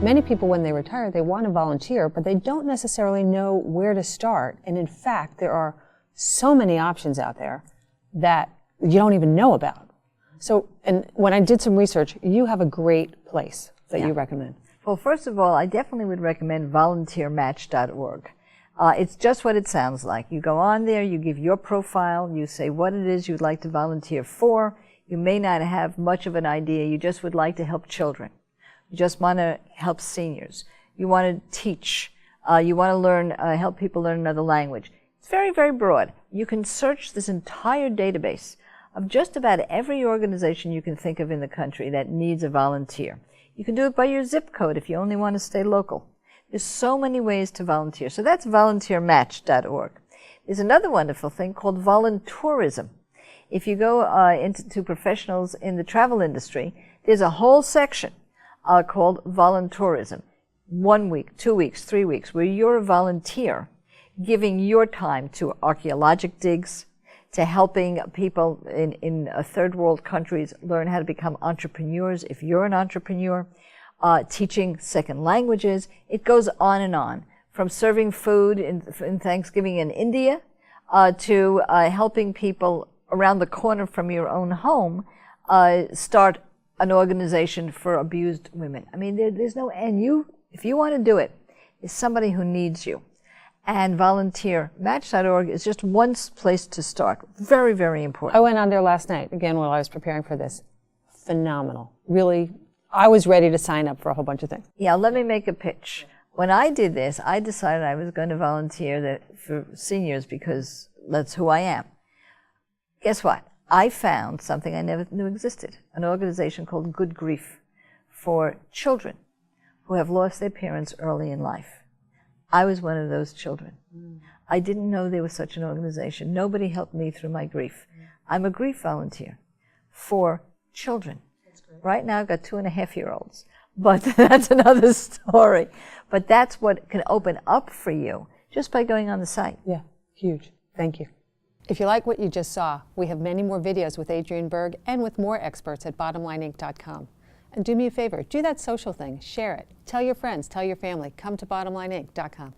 Many people, when they retire, they want to volunteer, but they don't necessarily know where to start. And in fact, there are so many options out there that you don't even know about. So, and when I did some research, you have a great place that you recommend. Well, first of all, I definitely would recommend volunteermatch.org. It's just what it sounds like. You go on there, you give your profile, you say what it is you'd like to volunteer for. You may not have much of an idea. You just would like to help children. You just want to help seniors. You want to teach. You want to learn, help people learn another language. It's very, very broad. You can search this entire database of just about every organization you can think of in the country that needs a volunteer. You can do it by your zip code if you only want to stay local. There's so many ways to volunteer. So that's volunteermatch.org. There's another wonderful thing called Volunteerism. If you go into professionals in the travel industry, there's a whole section called Volunteerism. 1 week, 2 weeks, 3 weeks, where you're a volunteer giving your time to archaeologic digs, to helping people in third world countries learn how to become entrepreneurs if you're an entrepreneur, teaching second languages. It goes on, from serving food in Thanksgiving in India to helping people around the corner from your own home start an organization for abused women. I mean, there's no end. If you want to do it, there's somebody who needs you. And volunteermatch.org is just one place to start. Very, very important. I went on there last night, again, while I was preparing for this. Phenomenal. Really, I was ready to sign up for a whole bunch of things. Yeah, let me make a pitch. When I did this, I decided I was going to volunteer for seniors because that's who I am. Guess what? I found something I never knew existed, an organization called Good Grief for children who have lost their parents early in life. I was one of those children. I didn't know there was such an organization. Nobody helped me through my grief. I'm a grief volunteer for children. That's great. Right now I've got 2.5-year-olds, but that's another story. But that's what can open up for you just by going on the site. Yeah, huge. Thank you. If you like what you just saw, we have many more videos with Adrienne Berg and with more experts at bottomlineinc.com. And do me a favor, do that social thing, share it, tell your friends, tell your family, come to bottomlineinc.com.